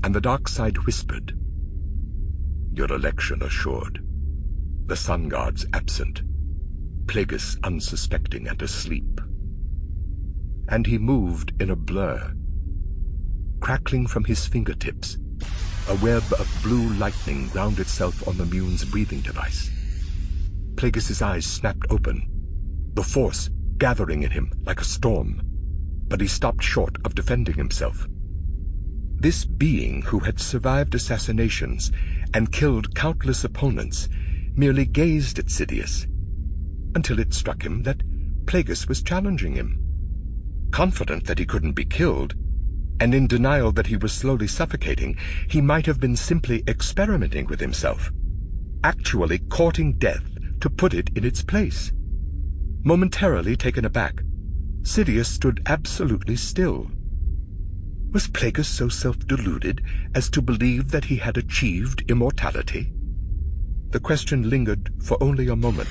and the dark side whispered, "Your election assured. The sun gods absent. Plagueis unsuspecting and asleep." And he moved in a blur. Crackling from his fingertips, a web of blue lightning ground itself on the Mune's breathing device. Plagueis' eyes snapped open, the force gathering in him like a storm, but he stopped short of defending himself. This being who had survived assassinations and killed countless opponents merely gazed at Sidious, until it struck him that Plagueis was challenging him. Confident that he couldn't be killed, and in denial that he was slowly suffocating, he might have been simply experimenting with himself, actually courting death to put it in its place. Momentarily taken aback, Sidious stood absolutely still. Was Plagueis so self-deluded as to believe that he had achieved immortality? The question lingered for only a moment.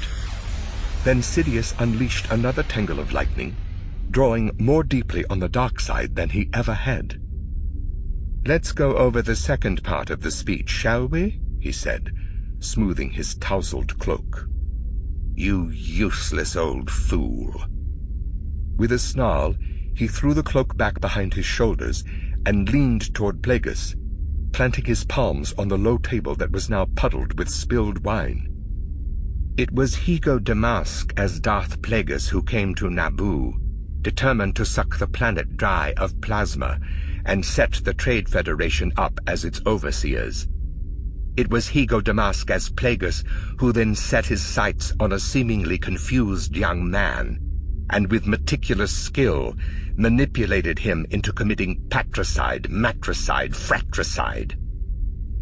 Then Sidious unleashed another tangle of lightning, drawing more deeply on the dark side than he ever had. "Let's go over the second part of the speech, shall we?" he said, smoothing his tousled cloak. "You useless old fool." With a snarl, he threw the cloak back behind his shoulders and leaned toward Plagueis, planting his palms on the low table that was now puddled with spilled wine. "It was Higo Damask as Darth Plagueis who came to Naboo, determined to suck the planet dry of plasma and set the Trade Federation up as its overseers. It was Higo Damask as Plagueis who then set his sights on a seemingly confused young man, and with meticulous skill manipulated him into committing patricide, matricide, fratricide.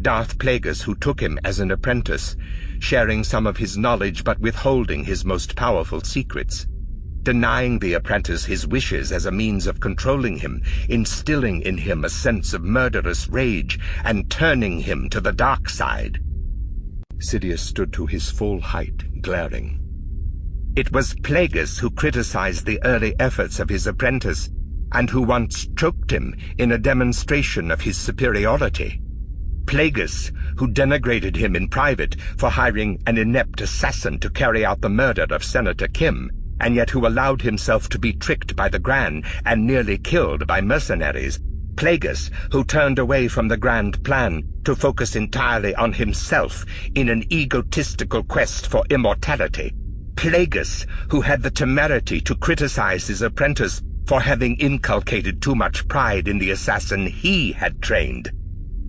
Darth Plagueis who took him as an apprentice, sharing some of his knowledge but withholding his most powerful secrets, denying the apprentice his wishes as a means of controlling him, instilling in him a sense of murderous rage, and turning him to the dark side." Sidious stood to his full height, glaring. "It was Plagueis who criticized the early efforts of his apprentice, and who once choked him in a demonstration of his superiority. Plagueis who denigrated him in private for hiring an inept assassin to carry out the murder of Senator Kim, and yet who allowed himself to be tricked by the Gran and nearly killed by mercenaries. Plagueis who turned away from the grand plan to focus entirely on himself in an egotistical quest for immortality. Plagueis who had the temerity to criticize his apprentice for having inculcated too much pride in the assassin he had trained.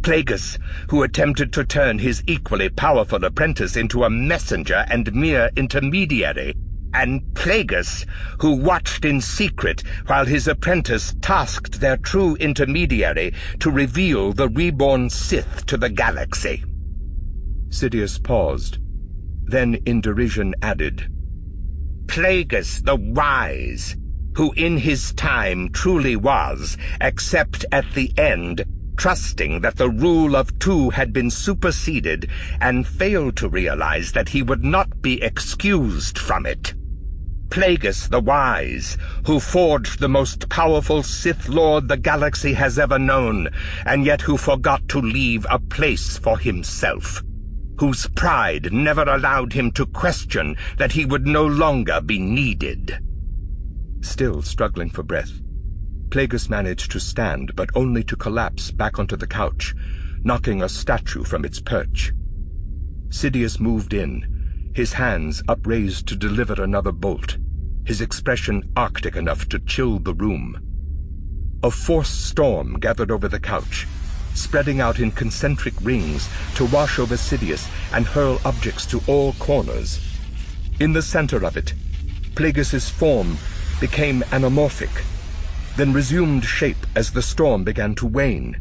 Plagueis who attempted to turn his equally powerful apprentice into a messenger and mere intermediary, and Plagueis who watched in secret while his apprentice tasked their true intermediary to reveal the reborn Sith to the galaxy." Sidious paused, then in derision added, "Plagueis the Wise, who in his time truly was, except at the end, trusting that the rule of two had been superseded, and failed to realize that he would not be excused from it. Plagueis the Wise, who forged the most powerful Sith Lord the galaxy has ever known, and yet who forgot to leave a place for himself, whose pride never allowed him to question that he would no longer be needed." Still struggling for breath, Plagueis managed to stand, but only to collapse back onto the couch, knocking a statue from its perch. Sidious moved in, his hands upraised to deliver another bolt, his expression arctic enough to chill the room. A forced storm gathered over the couch, spreading out in concentric rings to wash over Sidious and hurl objects to all corners. In the center of it, Plagueis' form became anamorphic, then resumed shape as the storm began to wane.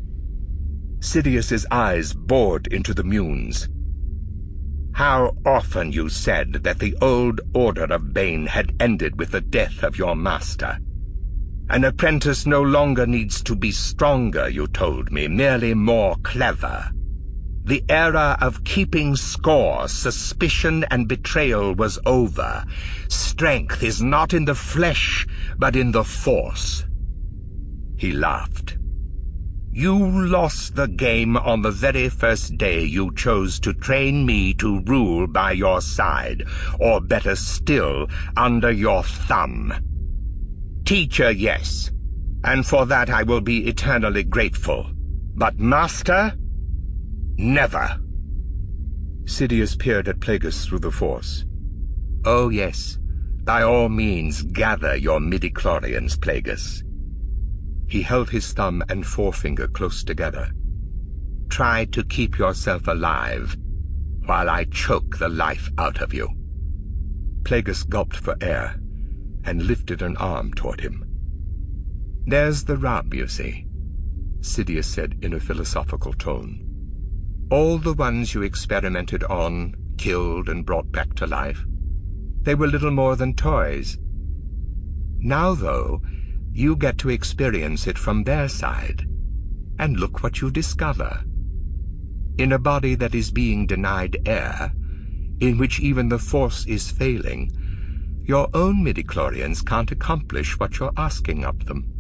Sidious's eyes bored into the Mune's. "How often you said that the old order of Bane had ended with the death of your master. An apprentice no longer needs to be stronger, you told me, merely more clever. The era of keeping score, suspicion, and betrayal was over. Strength is not in the flesh, but in the Force." He laughed. You lost the game on the very first day you chose to train me to rule by your side, or better still, under your thumb. Teacher, yes, and for that I will be eternally grateful. But master? Never. Sidious peered at Plagueis through the Force. Oh yes, by all means gather your midichlorians, Plagueis. He held his thumb and forefinger close together. Try to keep yourself alive, while I choke the life out of you. Plagueis gulped for air, and lifted an arm toward him. There's the rub, you see, Sidious said in a philosophical tone. All the ones you experimented on, killed and brought back to life, they were little more than toys. Now, though, you get to experience it from their side, and look what you discover. In a body that is being denied air, in which even the Force is failing, your own midichlorians can't accomplish what you're asking of them.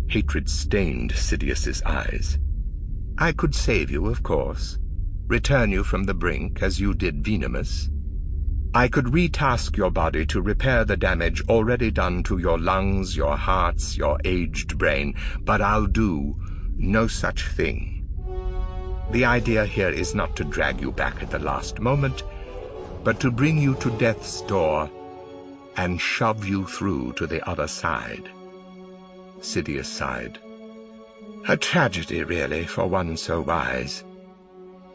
Hatred stained Sidious's eyes. I could save you, of course, return you from the brink as you did Venomous. I could retask your body to repair the damage already done to your lungs, your hearts, your aged brain, but I'll do no such thing. The idea here is not to drag you back at the last moment, but to bring you to death's door and shove you through to the other side. Sidious sighed. A tragedy, really, for one so wise.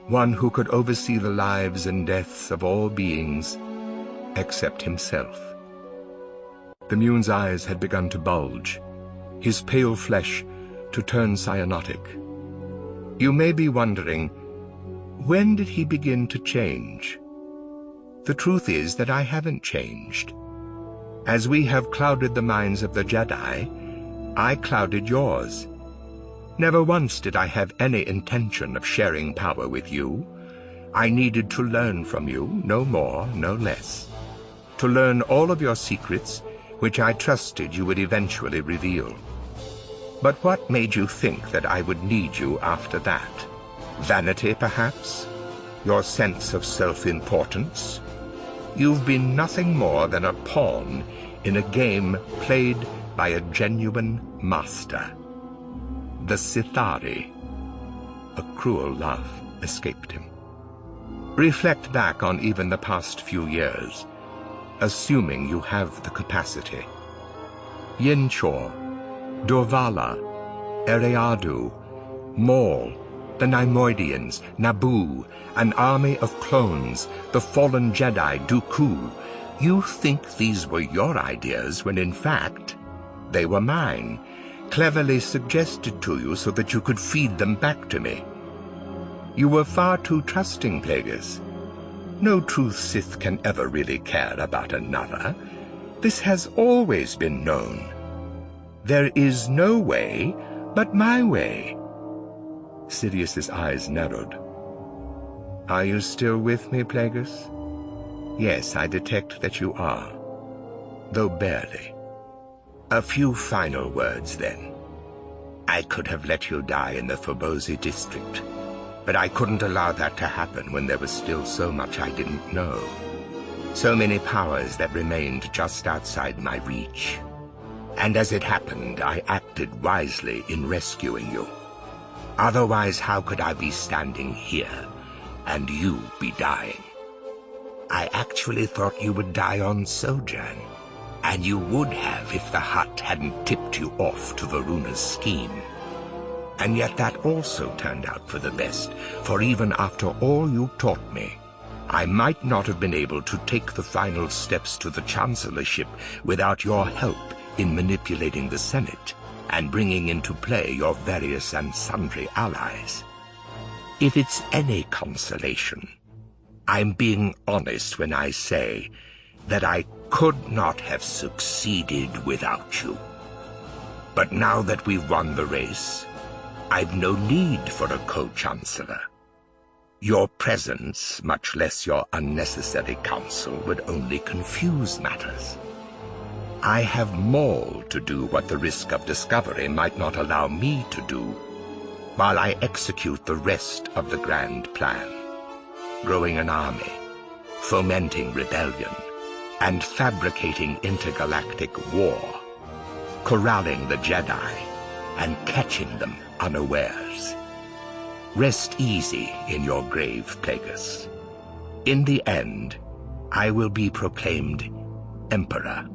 One who could oversee the lives and deaths of all beings, except himself. The Mune's eyes had begun to bulge, his pale flesh to turn cyanotic. You may be wondering, when did he begin to change? The truth is that I haven't changed. As we have clouded the minds of the Jedi, I clouded yours. Never once did I have any intention of sharing power with you. I needed to learn from you, no more, no less. To learn all of your secrets, which I trusted you would eventually reveal. But what made you think that I would need you after that? Vanity, perhaps? Your sense of self-importance? You've been nothing more than a pawn in a game played by a genuine master. The Sithari. A cruel laugh escaped him. Reflect back on even the past few years, assuming you have the capacity. Yinchor, Dorvala, Eriadu, Maul, the Neimoidians, Naboo, an army of clones, the fallen Jedi, Dooku. You think these were your ideas when in fact they were mine, cleverly suggested to you so that you could feed them back to me. You were far too trusting, Plagueis. No true Sith can ever really care about another. This has always been known. There is no way but my way. Sidious's eyes narrowed. Are you still with me, Plagueis? Yes, I detect that you are, though barely. A few final words, then. I could have let you die in the Fobosi district, but I couldn't allow that to happen when there was still so much I didn't know. So many powers that remained just outside my reach. And as it happened, I acted wisely in rescuing you. Otherwise, how could I be standing here, and you be dying? I actually thought you would die on Sojourn, and you would have if the Hutt hadn't tipped you off to Varuna's scheme. And yet that also turned out for the best, for even after all you taught me, I might not have been able to take the final steps to the Chancellorship without your help in manipulating the Senate and bringing into play your various and sundry allies. If it's any consolation, I'm being honest when I say that I could not have succeeded without you. But now that we've won the race, I've no need for a co-chancellor. Your presence, much less your unnecessary counsel, would only confuse matters. I have Maul to do what the risk of discovery might not allow me to do, while I execute the rest of the grand plan, growing an army, fomenting rebellion, and fabricating intergalactic war, corralling the Jedi and catching them unawares. Rest easy in your grave, Plagueis. In the end, I will be proclaimed Emperor.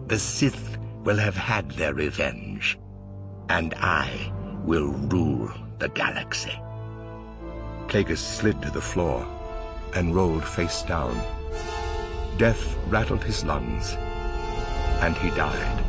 The Sith will have had their revenge, and I will rule the galaxy. Plagueis slid to the floor and rolled face down. Death rattled his lungs, and he died.